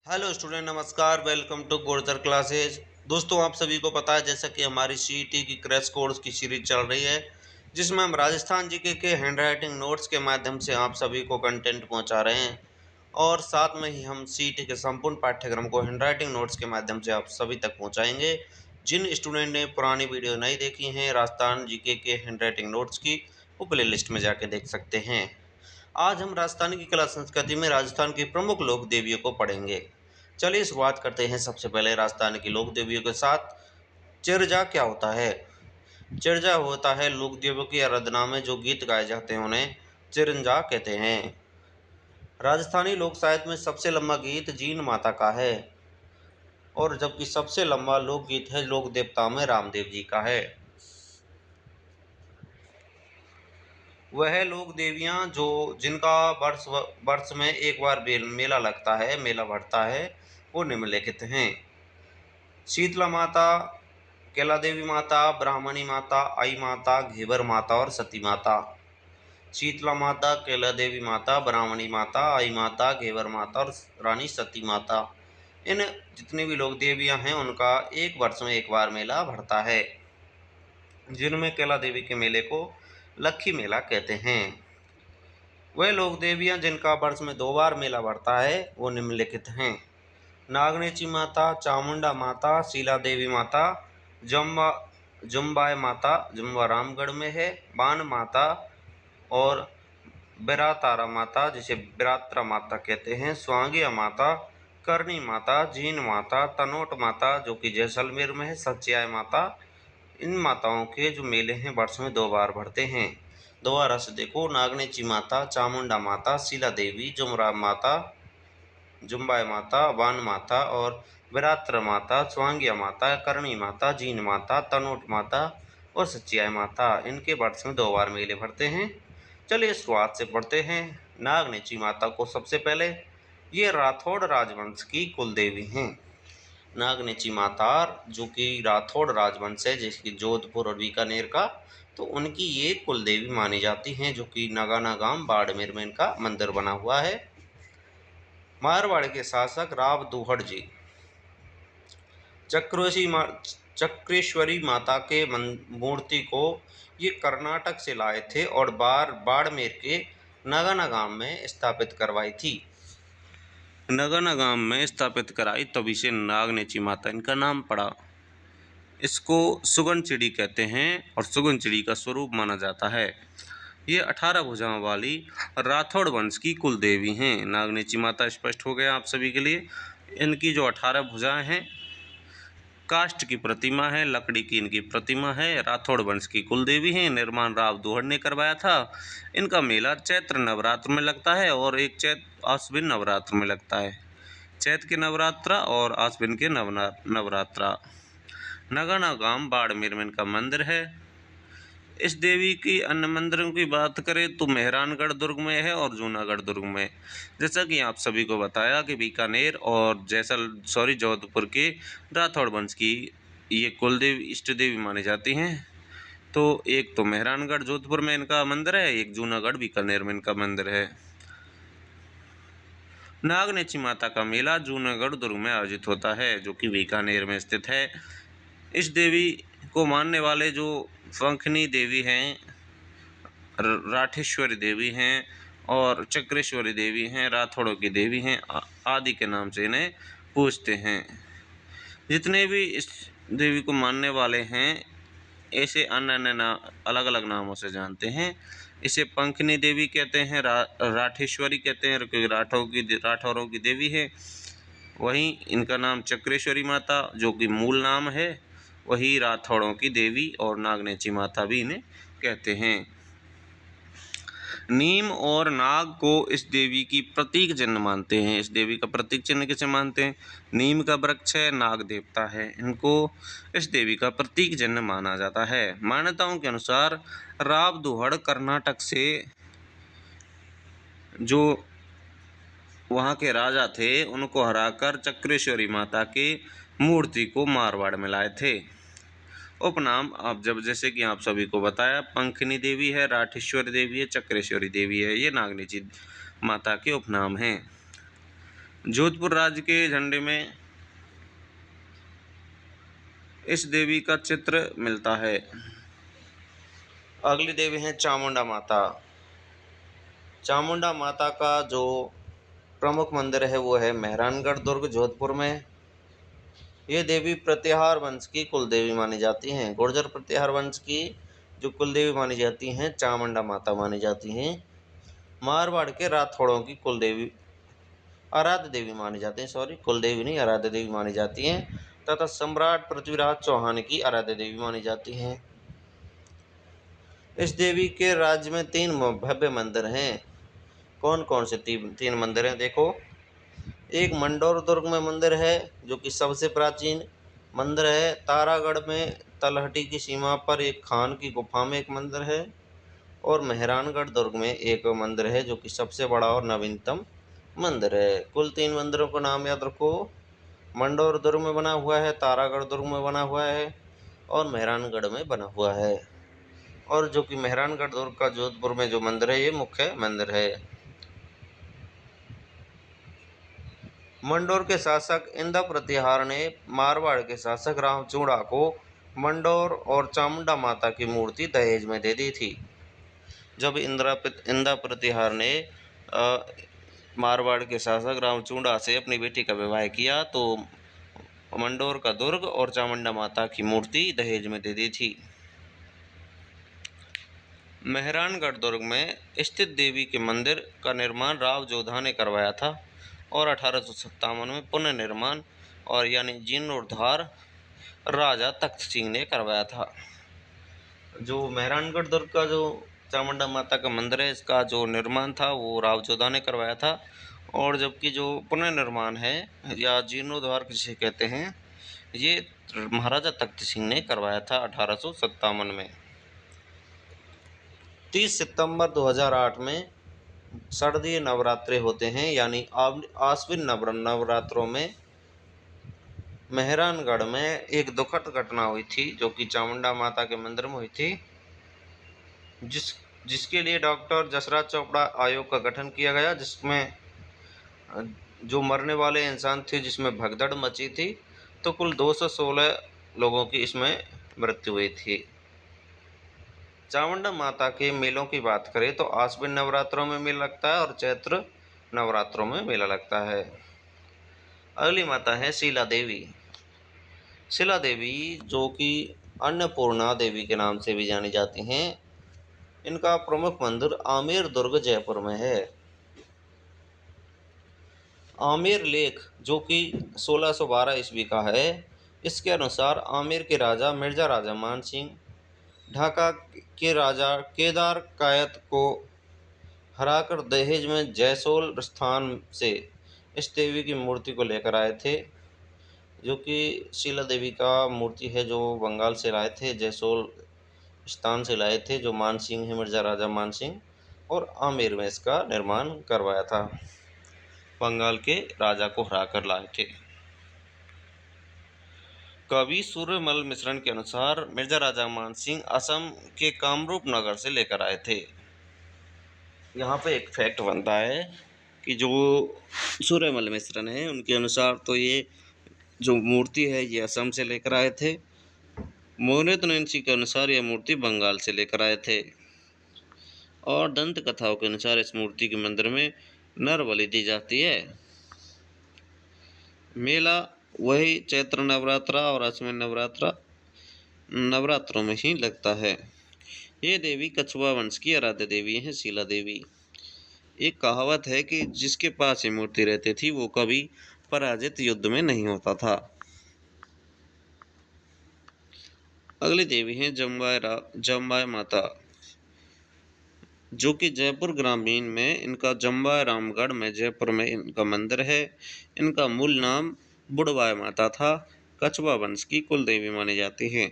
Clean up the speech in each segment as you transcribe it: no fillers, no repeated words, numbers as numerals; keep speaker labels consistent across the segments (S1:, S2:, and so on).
S1: Hello student, नमस्कार। Welcome to Gurjar classes. दोस्तों, आप सभी को पता है जैसा कि हमारी सीईटी की क्रैश कोर्स की सीरीज चल रही है, जिसमें हम राजस्थान जीके के हैंडराइटिंग नोट्स के माध्यम से आप सभी को कंटेंट पहुंचा रहे हैं। और साथ में ही हम सीईटी के संपूर्ण पाठ्यक्रम को हैंडराइटिंग नोट्स के माध्यम से आप सभी तक पहुंचाएंगे। जिन स्टूडेंट ने पुरानी वीडियो नहीं देखी हैं राजस्थान जीके के हैंडराइटिंग नोट्स की, वो प्ले लिस्ट में जाके देख सकते हैं। आज हम राजस्थान की कला संस्कृति में राजस्थान की प्रमुख लोक देवियों को पढ़ेंगे। चलिए शुरुआत करते हैं सबसे पहले राजस्थान की लोक देवियों के साथ। चिरजा क्या होता है? चिरजा होता है लोक देवियों की आराधना में जो गीत गाए जाते हैं उन्हें चिरंजा कहते हैं। राजस्थानी लोक साहित्य में सबसे लंबा गीत जीन माता का है, और जबकि सबसे लंबा लोकगीत है लोक देवता में रामदेव जी का है। वह लोक देवियां जो जिनका वर्ष वर्ष में एक बार मेला लगता है, मेला भरता है, वो निम्नलिखित हैं। शीतला माता, कैला देवी माता, ब्राह्मणी माता, आई माता, घेवर माता और सती माता। शीतला माता, कैला देवी माता, ब्राह्मणी माता, आई माता, घेवर माता और रानी सती माता। इन जितनी भी लोक देवियां हैं उनका एक वर्ष में एक बार मेला भरता है, जिनमें कैला देवी के मेले को लक्खी मेला कहते हैं। वह लोक देवियां जिनका वर्ष में दो बार मेला भरता है वो निम्नलिखित हैं। नागनेची माता, चामुंडा माता, शीला देवी माता, जम्बा जुम्बाई माता, जुम्बा रामगढ़ में है, बान माता और बिरातारा माता जिसे बिरात्रा माता कहते हैं, स्वांगिया माता, करणी माता, जीन माता, तनोट माता जो कि जैसलमेर में है, सच्चियाई माता। इन माताओं के जो मेले हैं वर्ष में दो बार भरते हैं। दोबारा से देखो, नागनेची माता, चामुंडा माता, शीला देवी, जुमरा माता, जुम्बाई माता, वान माता और विरात्र माता, स्वांगिया माता, करणी माता, जीन माता, तनोट माता और सच्चियाई माता। इनके वर्ष में दो बार मेले भरते हैं। चलिए शुरुआत से पढ़ते हैं। नागनेची माता को सबसे पहले, ये राठौड़ राजवंश की कुल देवी हैं। नागनेची माता जो कि राठौड़ राजवंश है, जिसकी जोधपुर और बीकानेर का, तो उनकी ये कुल देवी मानी जाती हैं, जो कि नगाना गांव बाड़मेर में इनका मंदिर बना हुआ है। मारवाड़ के शासक राव दुहड़ जी चक्रेश्वरी माता के मूर्ति को ये कर्नाटक से लाए थे और बाड़मेर के नगाना गांव में स्थापित करवाई थी। नगाना गांव में स्थापित कराई, तभी से नागनेची माता इनका नाम पड़ा। इसको सुगन चिड़ी कहते हैं और सुगन चिड़ी का स्वरूप माना जाता है। ये 18 भुजाओं वाली राठौड़ वंश की कुल देवी हैं। नागनेची माता स्पष्ट हो गया आप सभी के लिए। इनकी जो 18 भुजाएं हैं, काष्ठ की प्रतिमा है, लकड़ी की इनकी प्रतिमा है, राठौड़ वंश की कुल देवी हैं। निर्माण राव दुहड़ ने करवाया था। इनका मेला चैत्र नवरात्र में लगता है और एक आश्विन नवरात्र में लगता है। चैत्र के नवरात्रा और आश्विन के नवरात्रा। नगाना गांव बाड़मेर में इनका मंदिर है। इस देवी की अन्य मंदिरों की बात करें तो मेहरानगढ़ दुर्ग में है और जूनागढ़ दुर्ग में। जैसा कि आप सभी को बताया कि बीकानेर और जोधपुर के राठौड़ वंश की ये कुल देवी इष्ट देवी मानी जाती हैं। तो एक तो मेहरानगढ़ जोधपुर में इनका मंदिर है, एक जूनागढ़ बीकानेर में इनका मंदिर है। नागनेची माता का मेला जूनागढ़ दुर्ग में आयोजित होता है, जो कि बीकानेर में स्थित है। इस देवी को मानने वाले जो पंखनी देवी हैं, राठेश्वरी देवी हैं और चक्रेश्वरी देवी हैं, राठौड़ों की देवी हैं आदि के नाम से इन्हें पूजते हैं। जितने भी इस देवी को मानने वाले हैं ऐसे अन्य अन्य अलग अलग नामों से जानते हैं। इसे पंखनी देवी कहते हैं, राठेश्वरी कहते हैं क्योंकि राठौरों की देवी है। वहीं इनका नाम चक्रेश्वरी माता जो कि मूल नाम है, वही राठौड़ों की देवी और नागनेची माता भी इन्हें कहते हैं। नीम और नाग को इस देवी की प्रतीक चिन्ह मानते हैं। इस देवी का प्रतीक चिन्ह किसे मानते हैं? नीम का वृक्ष है, नाग देवता है, इनको इस देवी का प्रतीक चिन्ह माना जाता है। मान्यताओं के अनुसार राव दुहड़ कर्नाटक से जो वहाँ के राजा थे उनको हराकर चक्रेश्वरी माता की मूर्ति को मारवाड़ में लाए थे। उपनाम आप जैसे कि आप सभी को बताया, पंखनी देवी है, राठेश्वरी देवी है, चक्रेश्वरी देवी है, ये नागनेची माता के उपनाम हैं। जोधपुर राज्य के झंडे में इस देवी का चित्र मिलता है। अगली देवी है चामुंडा माता। चामुंडा माता का जो प्रमुख मंदिर है वो है मेहरानगढ़ दुर्ग, जोधपुर में। ये देवी प्रतिहार वंश की कुल देवी मानी जाती हैं। गुर्जर प्रतिहार वंश की जो कुल देवी मानी जाती हैं चामुंडा माता मानी जाती हैं। मारवाड़ के राठौड़ों की कुल देवी आराध्य देवी मानी जाती हैं, सॉरी कुल देवी नहीं आराध्य देवी मानी जाती हैं, तथा सम्राट पृथ्वीराज चौहान की आराध्य देवी मानी जाती हैं। इस देवी के राज्य में 3 भव्य मंदिर हैं। कौन कौन से तीन मंदिर हैं देखो। एक मंडौर दुर्ग में मंदिर है जो कि सबसे प्राचीन मंदिर है। तारागढ़ में तलहटी की सीमा पर एक खान की गुफा में एक मंदिर है। और मेहरानगढ़ दुर्ग में एक मंदिर है जो कि सबसे बड़ा और नवीनतम मंदिर है। कुल 3 मंदिरों का नाम याद रखो। मंडौर दुर्ग में बना हुआ है, तारागढ़ दुर्ग में बना हुआ है और मेहरानगढ़ में बना हुआ है। और जो कि मेहरानगढ़ दुर्ग का जोधपुर में जो मंदिर है ये मुख्य मंदिर है। मंडौर के शासक इंदा प्रतिहार ने मारवाड़ के शासक रामचूड़ा को मंडौर और चामुंडा माता की मूर्ति दहेज में दे दी थी। जब इंदा प्रतिहार ने मारवाड़ के शासक रामचूड़ा से अपनी बेटी का विवाह किया तो मंडौर का दुर्ग और चामुंडा माता की मूर्ति दहेज में दे दी थी। मेहरानगढ़ दुर्ग में स्थित देवी के मंदिर का निर्माण राव जोधा ने करवाया था और 1857 में पुनर्निर्माण और यानी जीर्णोद्धार राजा तख्त सिंह ने करवाया था। जो मेहरानगढ़ दुर्ग का जो चामुंडा माता का मंदिर है इसका जो निर्माण था वो राव जोधा ने करवाया था, और जबकि जो पुनर्निर्माण है या जीर्णोद्धार किसे कहते हैं ये महाराजा तख्त सिंह ने करवाया था 1857 में। 30 सितंबर 2008 में शारदीय नवरात्रे होते हैं, यानी आश्विन नवरात्रों में मेहरानगढ़ में एक दुखद घटना हुई थी जो कि चामुंडा माता के मंदिर में हुई थी, जिसके लिए डॉक्टर जसराज चोपड़ा आयोग का गठन किया गया, जिसमें जो मरने वाले इंसान थे जिसमें भगदड़ मची थी, तो कुल 216 लोगों की इसमें मृत्यु हुई थी। चामुंडा माता के मेलों की बात करें तो आश्विन नवरात्रों में मेला लगता है और चैत्र नवरात्रों में मेला लगता है। अगली माता है शीला देवी। शीला देवी जो कि अन्नपूर्णा देवी के नाम से भी जानी जाती हैं। इनका प्रमुख मंदिर आमेर दुर्ग जयपुर में है। आमेर लेख जो कि 1612 ईस्वी का है, इसके अनुसार आमेर के राजा मिर्जा राजा मान सिंह ढाका के राजा केदार कायत को हराकर दहेज में जैसोल स्थान से इस देवी की मूर्ति को लेकर आए थे, जो कि शीला देवी का मूर्ति है जो बंगाल से लाए थे, जैसोल स्थान से लाए थे, जो मान सिंह है मिर्जा राजा मान सिंह, और आमेर में इसका निर्माण करवाया था। बंगाल के राजा को हराकर लाए थे। कवि सूर्यमल मिश्रण के अनुसार मिर्जा राजा मान सिंह असम के कामरूप नगर से लेकर आए थे। यहाँ पे एक फैक्ट बनता है कि जो सूर्यमल मिश्रण है उनके अनुसार तो ये जो मूर्ति है ये असम से लेकर आए थे। मोहनित नैन्सी के अनुसार यह मूर्ति बंगाल से लेकर आए थे। और दंत कथाओं के अनुसार इस मूर्ति के मंदिर में नर बलि दी जाती है। मेला वही चैत्र नवरात्रा और आश्विन नवरात्रों में ही लगता है। ये देवी कछुआ वंश की आराध्य देवी है शीला देवी। एक कहावत है कि जिसके पास ये मूर्ति रहती थी वो कभी पराजित युद्ध में नहीं होता था। अगली देवी है जम्बाई माता, जो कि जयपुर ग्रामीण में इनका जम्बाई रामगढ़ में जयपुर में इनका मंदिर है। इनका मूल नाम बुढ़वाई माता था। कछुआ वंश की कुल देवी मानी जाती है।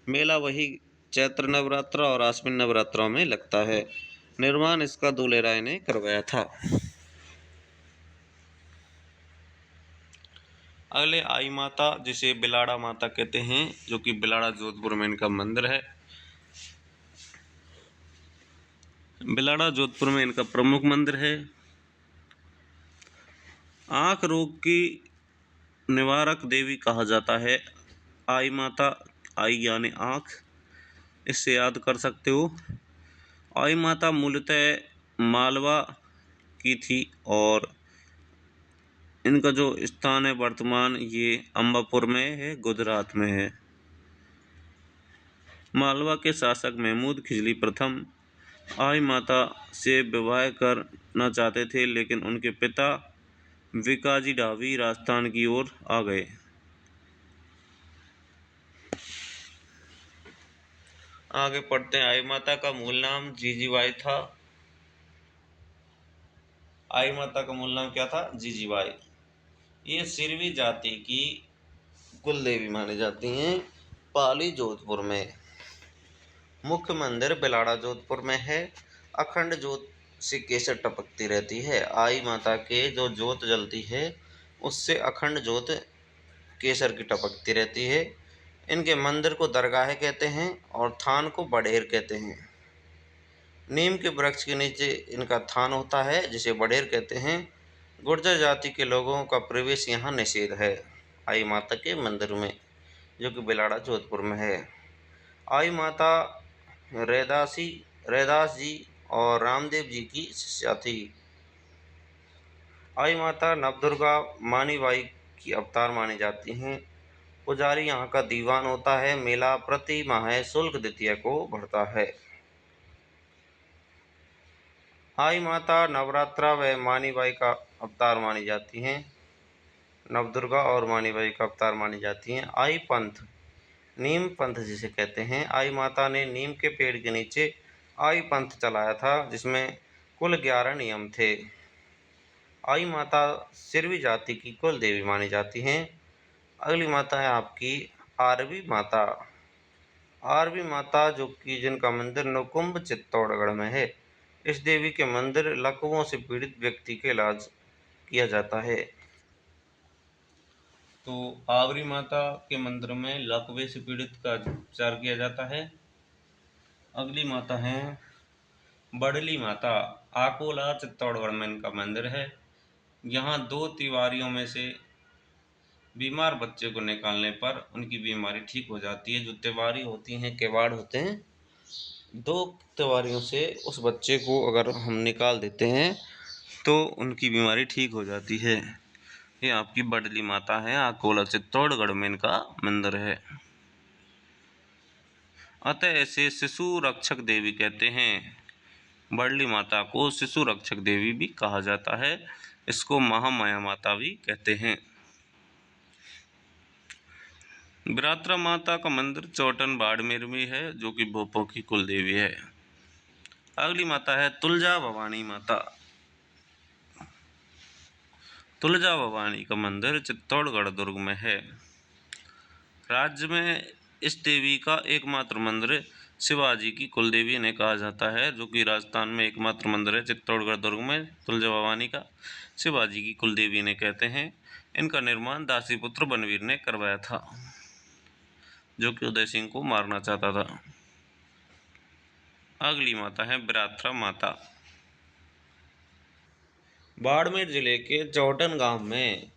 S1: मेला वही चैत्र नवरात्रा और आश्विन नवरात्रों में लगता है। निर्माण इसका दूल्हे राय ने करवाया था। अगले आई माता जिसे बिलाड़ा माता कहते हैं, जो कि बिलाड़ा जोधपुर में इनका मंदिर है। बिलाड़ा जोधपुर में इनका प्रमुख मंदिर है। आँख रोग की निवारक देवी कहा जाता है आई माता। आई यानी आँख, इससे याद कर सकते हो। आई माता मूलतः मालवा की थी और इनका जो स्थान है वर्तमान ये अंबापुर में है, गुजरात में है। मालवा के शासक महमूद खिजली प्रथम आई माता से विवाह करना चाहते थे, लेकिन उनके पिता विकाजी ढाबी राजस्थान की ओर आ गए। आगे पढ़ते हैं। आई माता का मूल नाम जीजीबाई था। आई माता का मूल नाम क्या था? जीजीबाई। ये सिरवी जाति की कुल देवी मानी जाती हैं। पाली जोधपुर में। मुख्य मंदिर बिलाड़ा जोधपुर में है। अखंड जोत से केसर टपकती रहती है। आई माता के जो जोत जलती है उससे अखंड जोत केसर की टपकती रहती है। इनके मंदिर को दरगाह कहते हैं और थान को बड़ेर कहते हैं। नीम के वृक्ष के नीचे इनका थान होता है जिसे बड़ेर कहते हैं। गुर्जर जाति के लोगों का प्रवेश यहाँ निषेध है आई माता के मंदिर में, जो कि बिलाड़ा जोधपुर में है। आई माता रैदास जी और रामदेव जी की शिष्या थी। आई माता नवदुर्गा मानीबाई की अवतार मानी जाती हैं। पुजारी यहाँ का दीवान होता है। मेला प्रति माह शुल्क द्वितीया को बढ़ता है। आई माता नवरात्रा व मानीबाई का अवतार मानी जाती हैं। नवदुर्गा और मानीबाई का अवतार मानी जाती हैं। आई पंथ, नीम पंथ जिसे कहते हैं। आई माता ने नीम के पेड़ के नीचे आई पंथ चलाया था जिसमें कुल 11 नियम थे। आई माता सिरवी जाति की कुल देवी मानी जाती हैं। अगली माता है आपकी आरवी माता। आरवी माता जो कि जिनका मंदिर नकुंभ चित्तौड़गढ़ में है। इस देवी के मंदिर लकवों से पीड़ित व्यक्ति के इलाज किया जाता है। तो आवरी माता के मंदिर में लकवे से पीड़ित का उपचार किया जाता है। अगली माता है बड़ली माता। आकोला चित्तौड़गढ़ में इनका मंदिर है। यहाँ 2 तिवारियों में से बीमार बच्चे को निकालने पर उनकी बीमारी ठीक हो जाती है। जो तिवारी होती हैं, किवाड़ होते हैं, 2 तिवारियों से उस बच्चे को अगर हम निकाल देते हैं तो उनकी बीमारी ठीक हो जाती है। ये आपकी बडली माता है। आकोला चित्तौड़गढ़ में इनका मंदिर है। अतः इसे शिशु रक्षक देवी कहते हैं। बडली माता को शिशु रक्षक देवी भी कहा जाता है। इसको महामाया माता भी कहते हैं। बिरात्रा माता का मंदिर चौटन बाड़मेर में है, जो कि भोपों की कुल देवी है। अगली माता है तुलजा भवानी माता। तुलजा भवानी का मंदिर चित्तौड़गढ़ दुर्ग में है। राज्य में इस देवी का एकमात्र मंदिर शिवाजी की कुल देवी ने कहा जाता है, जो कि राजस्थान में एकमात्र मंदिर है चित्तौड़गढ़ दुर्ग में तुलजा भवानी का, शिवाजी की कुल देवी ने कहते हैं। इनका निर्माण दासीपुत्र बनवीर ने करवाया था, जो कि उदय सिंह को मारना चाहता था। अगली माता है बिरात्रा माता। बाड़मेर जिले के चौटन गांव में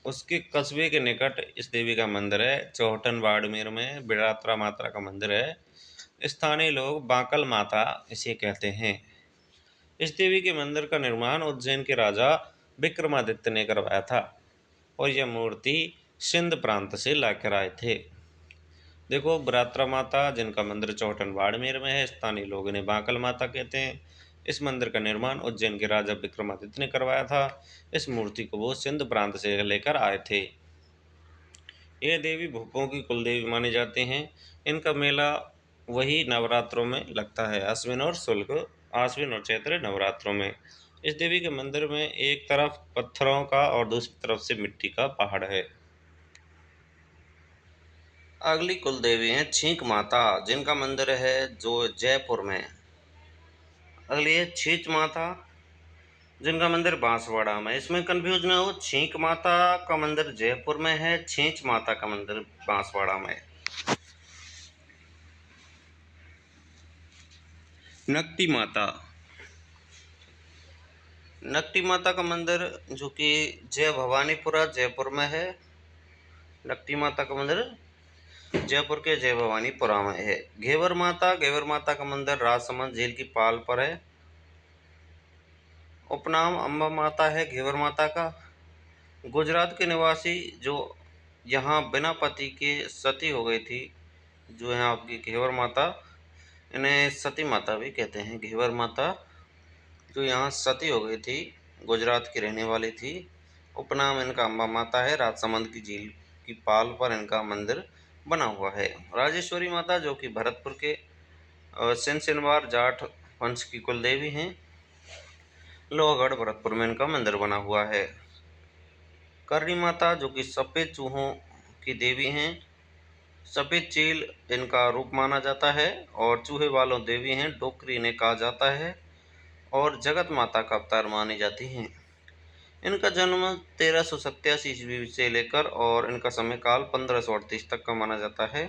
S1: उसके कस्बे के निकट इस देवी का मंदिर है। चौहटन बाड़मेर में बिरात्रा माता का मंदिर है। स्थानीय लोग बांकल माता इसे कहते हैं। इस देवी के मंदिर का निर्माण उज्जैन के राजा विक्रमादित्य ने करवाया था और यह मूर्ति सिंध प्रांत से लाकर आए थे। देखो, बिरात्रा माता जिनका मंदिर चौहटन बाड़मेर में है, स्थानीय लोग इन्हें बांकल माता कहते हैं। इस मंदिर का निर्माण उज्जैन के राजा विक्रमादित्य ने करवाया था। इस मूर्ति को वो सिंध प्रांत से लेकर आए थे। ये देवी भूपों की कुल देवी मानी जाती हैं। इनका मेला वही नवरात्रों में लगता है, आश्विन और चैत्र नवरात्रों में। इस देवी के मंदिर में एक तरफ पत्थरों का और दूसरी तरफ से मिट्टी का पहाड़ है। अगली कुल देवी हैं छींक माता, जिनका मंदिर है जो जयपुर में। अगली है छींच माता, जिनका मंदिर बांसवाड़ा में। इसमें कंफ्यूज ना हो, छींक माता का मंदिर जयपुर में है, छींच माता का मंदिर बांसवाड़ा में। नकटी माता। नकटी माता का मंदिर जो कि जय भवानीपुरा जयपुर में है। नकटी माता का मंदिर जयपुर के जय भवानीपुरा में है। घेवर माता का मंदिर राजसमंद झील की पाल पर है। उपनाम अम्बा माता है घेवर माता का। गुजरात के निवासी जो यहाँ बिना पति के सती हो गई थी, जो है आपकी घेवर माता, इन्हें सती माता भी कहते हैं। घेवर माता जो यहाँ सती हो गई थी, गुजरात की रहने वाली थी। उपनाम इनका अम्बा माता है। राजसमंद की झील की पाल पर इनका मंदिर बना हुआ है। राजेश्वरी माता जो कि भरतपुर के सिनसिनवार जाट वंश की कुल देवी हैं। लोहगढ़ भरतपुर में इनका मंदिर बना हुआ है। करनी माता जो कि सफ़ेद चूहों की देवी हैं। सफ़ेद चील इनका रूप माना जाता है और चूहे वालों देवी हैं। डोकरी इन्हें कहा जाता है और जगत माता का अवतार मानी जाती हैं। इनका जन्म 1387 ईस्वी से लेकर और इनका समय काल 1538 तक का माना जाता है।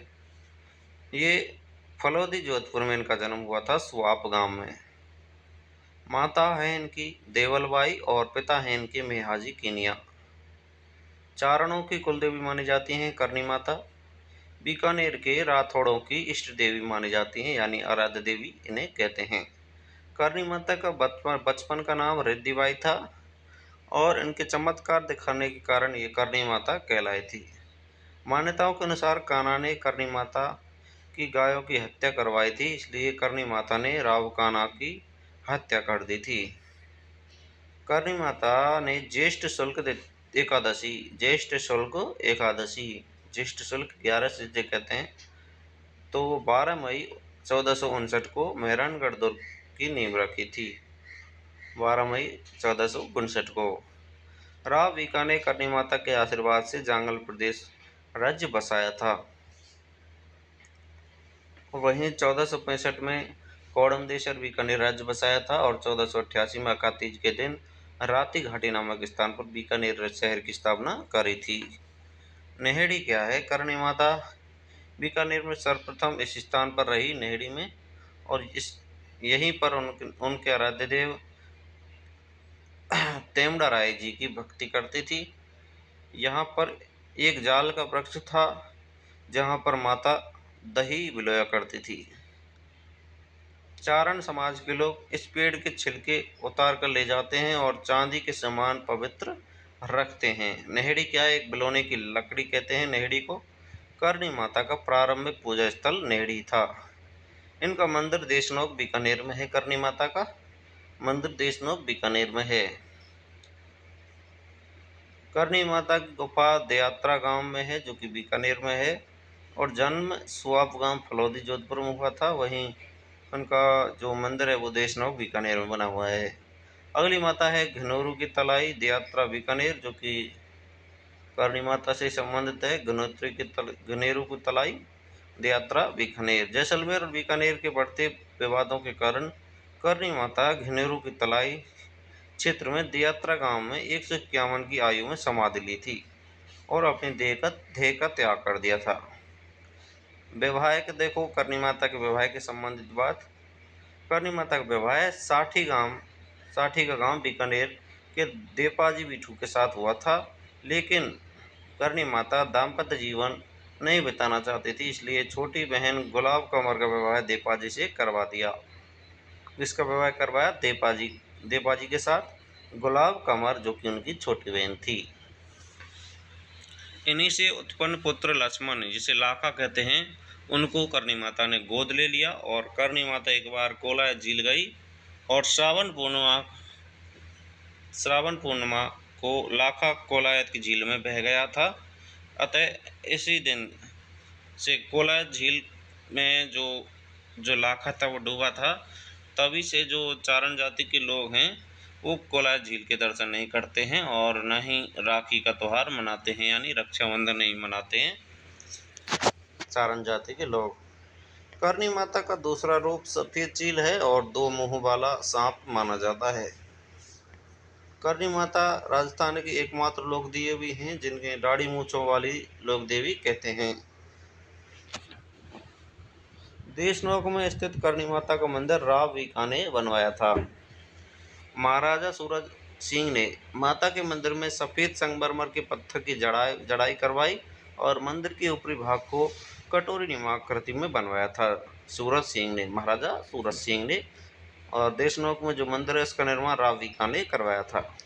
S1: ये फलौदी जोधपुर में इनका जन्म हुआ था, सुआप गांव में। माता है इनकी देवलबाई और पिता है इनके मेहाजी कीनिया। चारणों की कुलदेवी मानी जाती हैं करनी माता। बीकानेर के राठौड़ों की इष्ट देवी मानी जाती हैं, यानी आराध्य देवी इन्हें कहते हैं। करनी माता का बचपन का नाम रिद्धिबाई था और इनके चमत्कार दिखाने के कारण ये करनी माता कहलाई थी। मान्यताओं के अनुसार कान्हा ने करनी माता की गायों की हत्या करवाई थी, इसलिए करनी माता ने राव कान्हा की हत्या कर दी थी। करनी माता ने ज्येष्ठ शुल्क 11 से जो कहते हैं, तो वो 12 मई 1459 को मेहरानगढ़ दुर्ग की नींव रखी थी। 12 मई 1459 को राव बीका ने करनी माता के आशीर्वाद से जांगल प्रदेश राज्य बसाया था। वहीं 1465 में कोडमदेशर बीकानेर राज्य बसाया था और 1488 में अकातीज के दिन राती घाटी नामक स्थान पर बीकानेर शहर की स्थापना करी थी। नेहड़ी क्या है? करनी माता बीकानेर में सर्वप्रथम इस स्थान पर रही, नेहड़ी में, और यहीं पर उनके आराध्य देव तेमड़ा राय जी की भक्ति करती थी। यहाँ पर एक जाल का वृक्ष था जहाँ पर माता दही बिलोया करती थी। चारण समाज के लोग इस पेड़ के छिलके उतार कर ले जाते हैं और चांदी के समान पवित्र रखते हैं। नेहड़ी क्या है? एक बिलोने की लकड़ी कहते हैं नेहड़ी को। करनी माता का प्रारंभिक पूजा स्थल नेहड़ी था। इनका मंदिर देशनोक बीकानेर में है। करनी माता का मंदिर देशनोक बीकानेर में है। करनी माता की गुफा दयात्रा गांव में है, जो कि बीकानेर में है, और जन्म सुआप गांव फलौदी जोधपुर में हुआ था। वहीं उनका जो मंदिर है वो देशनोक बीकानेर में बना हुआ है। अगली माता है घनौरू की तलाई दयात्रा बीकानेर, जो कि करनी माता से संबंधित है। घनेरू की तलाई दयात्रा बीकानेर। जैसलमेर और बीकानेर के बढ़ते विवादों के कारण करनी माता घनेरू की तलाई क्षेत्र में दयात्रा गांव में 151 की आयु में समाधि ली थी और अपनी देह का त्याग कर दिया था। विवाह के देखो, करनी माता के विवाह के संबंधित बात। करनी माता का विवाह साठी का गांव बीकानेर के देपाजी बिठू के साथ हुआ था, लेकिन करनी माता दाम्पत्य जीवन नहीं बिताना चाहती थी, इसलिए छोटी बहन गुलाब कमर का विवाह देपाजी से करवा दिया। इसका विवाह करवाया देपाजी के साथ गुलाब कमर, जो कि उनकी छोटी बहन थी। इन्हीं से उत्पन्न पुत्र लक्ष्मण, जिसे लाखा कहते हैं, उनको करनी माता ने गोद ले लिया और करनी माता एक बार कोलायत झील गई और श्रावण पूर्णिमा को लाखा कोलायत की झील में बह गया था। अतः इसी दिन से कोलायत झील में जो लाखा था वो डूबा था। तभी से जो चारण जाति के लोग हैं वो कोलायत झील के दर्शन नहीं करते हैं और न ही राखी का त्यौहार मनाते हैं, यानी रक्षाबंधन नहीं मनाते हैं चारण जाति के लोग। करनी माता का दूसरा रूप सफेद चील है और 2 मुंह वाला सांप माना जाता है। करनी माता राजस्थान की एकमात्र लोक देवी हैं जिनके दाढ़ी मूंछों वाली लोक देवी कहते हैं। देशनोक में स्थित करनी माता का मंदिर राव बीका ने बनवाया था। महाराजा सिंह ने माता के मंदिर में सफ़ेद संगमरमर के पत्थर की जड़ाई करवाई और मंदिर के ऊपरी भाग को कटोरी नुमा आकृति में बनवाया था। सूरज सिंह ने, महाराजा सूरज सिंह ने, और देशनोक में जो मंदिर है इसका निर्माण राव बीकान ने करवाया था।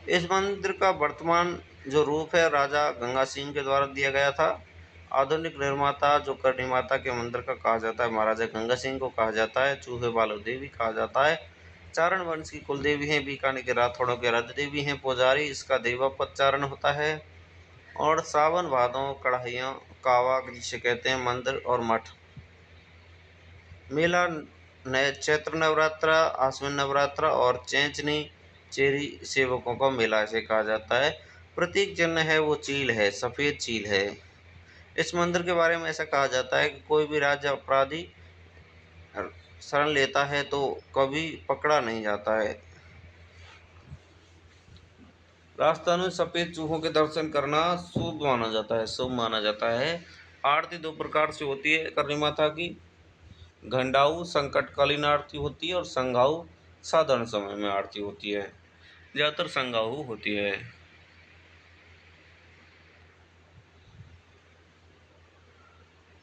S1: इस मंदिर का वर्तमान जो रूप है राजा गंगा सिंह के द्वारा दिया गया था। आधुनिक निर्माता जो करणी माता के मंदिर का कहा जाता है महाराजा गंगा सिंह को कहा जाता है। चूहे बालो देवी कहा जाता है। चारण वंश की कुल देवी हैं। बीकानेर के राठौड़ों के रथ देवी हैं पुजारी। इसका देवोपचारण होता है। और सावन भादों कढ़ाइयाँ कावा जिसे कहते हैं मंदिर और मठ। मेला चैत्र नवरात्र, आश्विन नवरात्र और चैंचनी चेरी सेवकों का मेला इसे कहा जाता है। प्रतीक चिन्ह है वो चील है, सफ़ेद चील है। इस मंदिर के बारे में ऐसा कहा जाता है कि कोई भी राज्य अपराधी शरण लेता है तो कभी पकड़ा नहीं जाता है। राजस्थान में सफ़ेद चूहों के दर्शन करना शुभ माना जाता है, शुभ माना जाता है। आरती दो प्रकार से होती है करणी माता की। घंडाऊ संकटकालीन आरती होती है और संघाऊ साधारण समय में आरती होती है। ज़्यादातर संघाऊ होती है।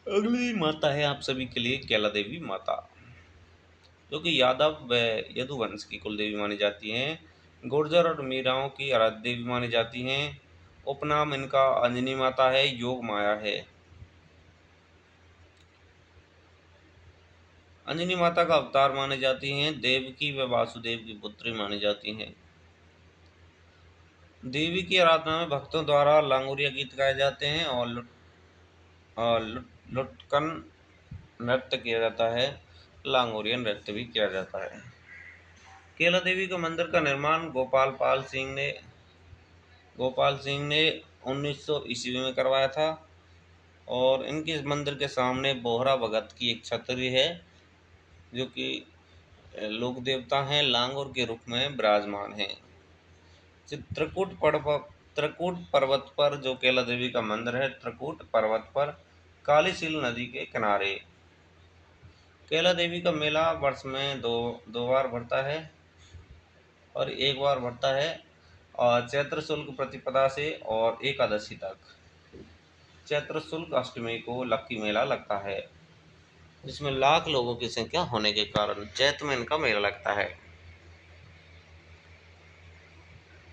S1: अगली माता है आप सभी के लिए कैला देवी माता, जो कि यादव व यदुवंश की कुल देवी मानी जाती हैं। गुर्जर और मीराओं की आराध्य देवी मानी जाती हैं। उपनाम इनका अंजनी माता है, योग माया है। अंजनी माता का अवतार मानी जाती हैं। देवकी व वासुदेव की पुत्री मानी जाती हैं। देवी की आराधना में भक्तों द्वारा लांगुरिया गीत गाए जाते हैं और लुटकन नृत्य किया जाता है। लांगोरिया नृत्य भी किया जाता है। कैला देवी का मंदिर का निर्माण गोपाल सिंह ने 1900 ईस्वी में करवाया था। और इनके इस मंदिर के सामने बोहरा भगत की एक छतरी है, जो कि लोक देवता हैं, लांगुर के रूप में विराजमान हैं। त्रिकूट पर्वत पर जो कैला देवी का मंदिर है, त्रिकूट पर्वत पर कालीसील नदी के किनारे। कैला देवी का मेला वर्ष में दो बार भरता है और एक बार भरता है और चैत्र शुल्क प्रतिपदा से और एकादशी तक। चैत्र शुल्क अष्टमी को लक्की मेला लगता है, जिसमें लाख लोगों की संख्या होने के कारण चैत्र में इनका मेला लगता है।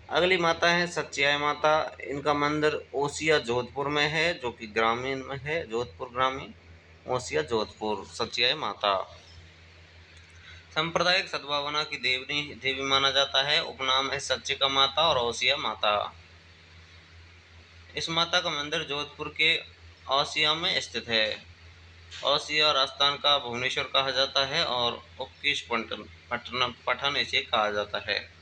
S1: अगली माता है सच्चियाई माता। इनका मंदिर ओसिया जोधपुर में है, जो कि ग्रामीण में है, जोधपुर ग्रामीण, ओसिया जोधपुर। सच्चियाई माता सांप्रदायिक सद्भावना की देवी माना जाता है। उपनाम है सच्चिका माता और ओसिया माता। इस माता का मंदिर जोधपुर के ओसिया में स्थित है। ओसिया राजस्थान का भुवनेश्वर कहा जाता है और उपकेश पठन इसे कहा जाता है।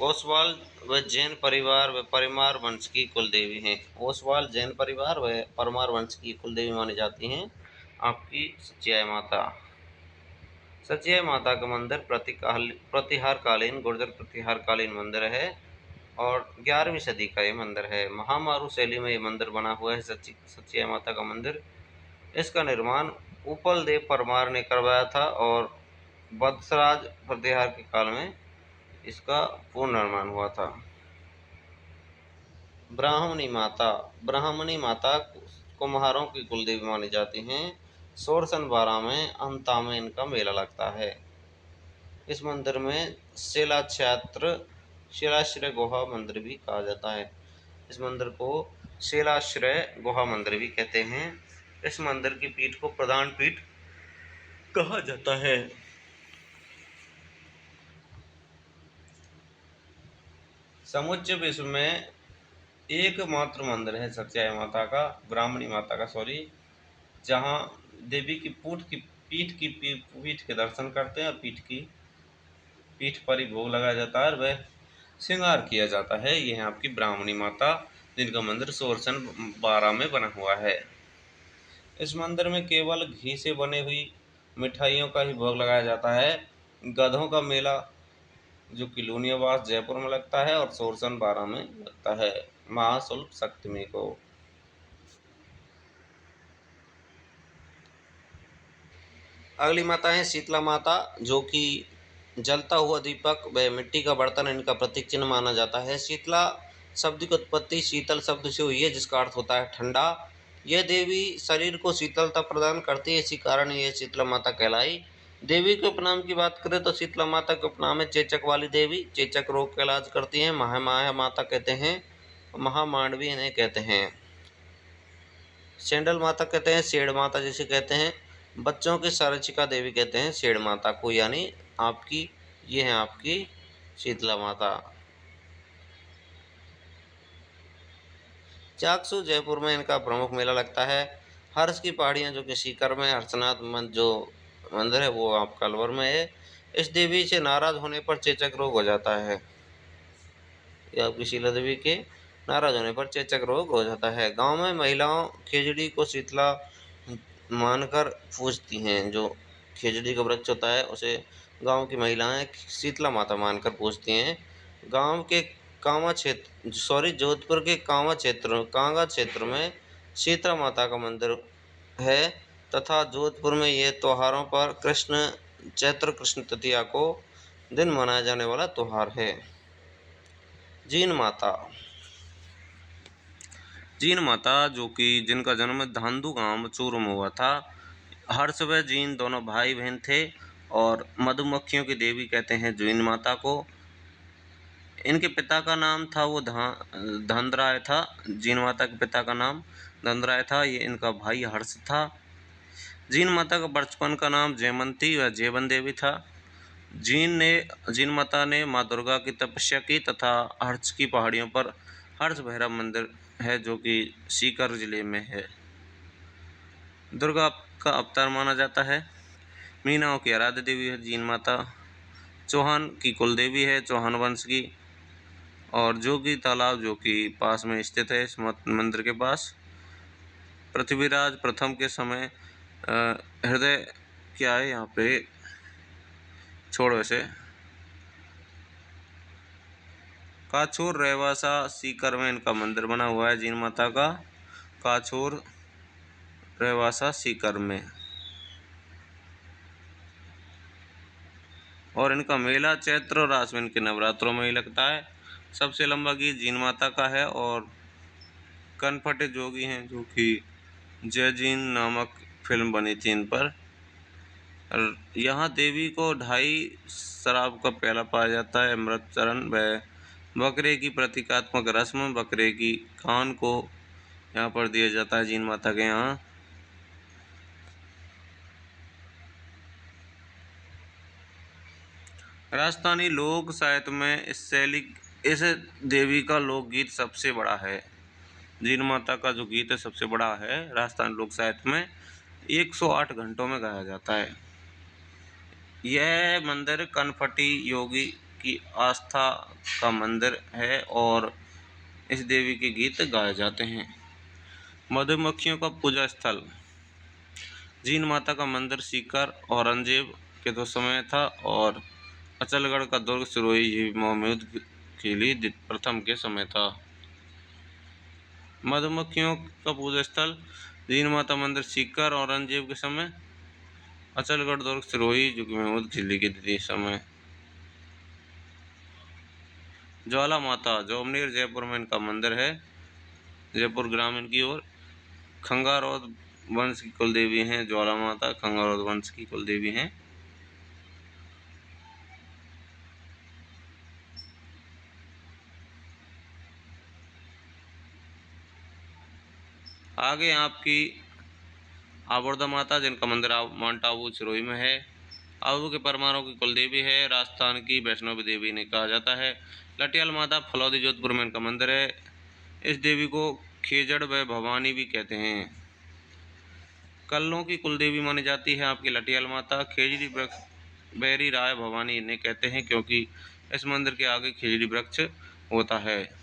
S1: ओसवाल व जैन परिवार व परमार वंश की कुल देवी हैं। ओसवाल जैन परिवार व परमार वंश की कुल देवी मानी जाती हैं आपकी सच्चियाई माता। सच्चियाई माता का मंदिर प्रतिहारकालीन गुर्जर प्रतिहारकालीन मंदिर है और 11वीं सदी का ये मंदिर है। महामारू शैली में ये मंदिर बना हुआ है सच्चियाई माता का मंदिर। इसका निर्माण उपल देव परमार ने करवाया था और वत्सराज प्रतिहार के काल में इसका पुनर्निर्माण हुआ था। ब्राह्मणी माता कुम्हारों की कुलदेवी मानी जाती हैं। सोरसन 12 में अंता में इनका मेला लगता है। इस मंदिर में शिलाश्रय गुहा मंदिर भी कहा जाता है। इस मंदिर को शिलाश्रय गुहा मंदिर भी कहते हैं। इस मंदिर की पीठ को प्रधान पीठ कहा जाता है। समुच्चय विश्व में एकमात्र मंदिर है सच्चियाई माता का, ब्राह्मणी माता का सॉरी, जहाँ देवी की पीठ के दर्शन करते हैं और पीठ पर ही भोग लगाया जाता है और वह श्रृंगार किया जाता है। यह है आपकी ब्राह्मणी माता, जिनका मंदिर सोरसन 12 में बना हुआ है। इस मंदिर में केवल घी से बनी हुई मिठाइयों का ही भोग लगाया जाता है। गधों का मेला जो कि लूनियावास जयपुर में लगता है और सोरसन 12 में लगता है महाशुल्क सप्तमी को। अगली माता है शीतला माता, जो कि जलता हुआ दीपक व मिट्टी का बर्तन इनका प्रतीक चिन्ह माना जाता है। शीतला शब्द की उत्पत्ति शीतल शब्द से हुई है, जिसका अर्थ होता है ठंडा। यह देवी शरीर को शीतलता प्रदान करती है, इसी कारण ये शीतला माता कहलाई। देवी के उपनाम की बात करें तो शीतला माता के उपनाम है चेचक वाली देवी। चेचक रोग का इलाज करती हैं। महामाया माता कहते हैं, महामांडवी इन्हें कहते हैं। सेंडल माता कहते हैं, सेठ माता जिसे कहते हैं। बच्चों की संरक्षिका देवी कहते हैं सेठ माता को, यानी आपकी ये है आपकी शीतला माता। चाकसू जयपुर में इनका प्रमुख मेला लगता है। हर्ष की पहाड़ियाँ जो कि सीकर में हर्षनाथ जो मंदिर है वो आपका अलवर में है। इस देवी से नाराज होने पर चेचक रोग हो जाता है। ये आपकी शीला देवी के नाराज होने पर चेचक रोग हो जाता है। गांव में महिलाओं खेजड़ी को शीतला मानकर पूजती हैं। जो खेजड़ी का वृक्ष होता है उसे गांव की महिलाएं शीतला माता मानकर पूजती हैं। गांव के जोधपुर के कांगा क्षेत्र में शीतला माता का मंदिर है, तथा जोधपुर में ये त्योहारों पर चैत्र कृष्ण तृतीया को दिन मनाया जाने वाला त्योहार है। जीन माता, जीन माता जो कि जिनका जन्म धांधु गांव चूरू में हुआ था। हर्ष व जीन दोनों भाई बहन थे और मधुमक्खियों की देवी कहते हैं जीन माता को। इनके पिता का नाम था वो धनराय था। जीन माता के पिता का नाम धनराय था। ये इनका भाई हर्ष था। जीन माता का बचपन का नाम जयमंती व जयवन देवी था। जीन माता ने माँ दुर्गा की तपस्या की तथा हर्ष की पहाड़ियों पर हर्ष भैरव मंदिर है, जो कि सीकर जिले में है। दुर्गा का अवतार माना जाता है। मीनाओं की आराध्य देवी है जीन माता। चौहान की कुल देवी है, चौहान वंश की। और जोगी तालाब जो कि पास में स्थित है इस मंदिर के पास। पृथ्वीराज प्रथम के समय हृदय क्या है यहाँ पे छोड़ वैसे काछोर रेवासा सीकर में इनका मंदिर बना हुआ है जीन माता का। काछोर रेवासा सीकर में। और इनका मेला चैत्र और आश्विन के नवरात्रों में ही लगता है। सबसे लंबा गीत जीन माता का है। और कनफटे जोगी हैं जो कि जय जीन नामक फिल्म बनी थी इन पर। यहाँ देवी को 2.5 शराब का प्याला पाया जाता है, अमृत चरण व बकरे की प्रतीकात्मक रस्म बकरे की कान को यहाँ पर दिया जाता है जीन माता के यहाँ। राजस्थानी लोक साहित्य में इस देवी का लोकगीत सबसे बड़ा है। जीन माता का जो गीत है सबसे बड़ा है राजस्थानी लोक साहित्य में। 108 घंटों में गाया जाता है। यह मंदिर कनफटी योगी की आस्था का मंदिर है और इस देवी के गीत गाए जाते हैं। मधुमक्खियों का पूजा स्थल जीन माता का मंदिर सीकर औरंगजेब के तो समय था और अचलगढ़ का दुर्ग सिरोही महमूद खिली प्रथम के समय था। मधुमक्खियों का पूजा स्थल जीन माता मंदिर सीकर औरंगजेब के समय, अचलगढ़ दुर्ग सिरोही जो कि महमूद खिली के द्वितीय समय। ज्वाला माता जोमनेर जयपुर में इनका मंदिर है, जयपुर ग्रामीण की ओर। खंगारौद वंश की कुल देवी हैं ज्वाला माता, खंगारौद वंश की कुल देवी हैं। आगे आपकी आबोर्दा माता जिनका मंदिर माउंट आबू सिरोही में है। आबू के परमारों की कुल देवी है, राजस्थान की वैष्णवी देवी ने कहा जाता है। लटियाल माता फलौदी जोधपुर में इनका मंदिर है। इस देवी को खेजड़ व भवानी भी कहते हैं। कल्लों की कुल देवी मानी जाती है आपकी लटियाल माता। खेजड़ी वृक्ष बैरी राय भवानी इन्हें कहते हैं क्योंकि इस मंदिर के आगे खेजड़ी वृक्ष होता है।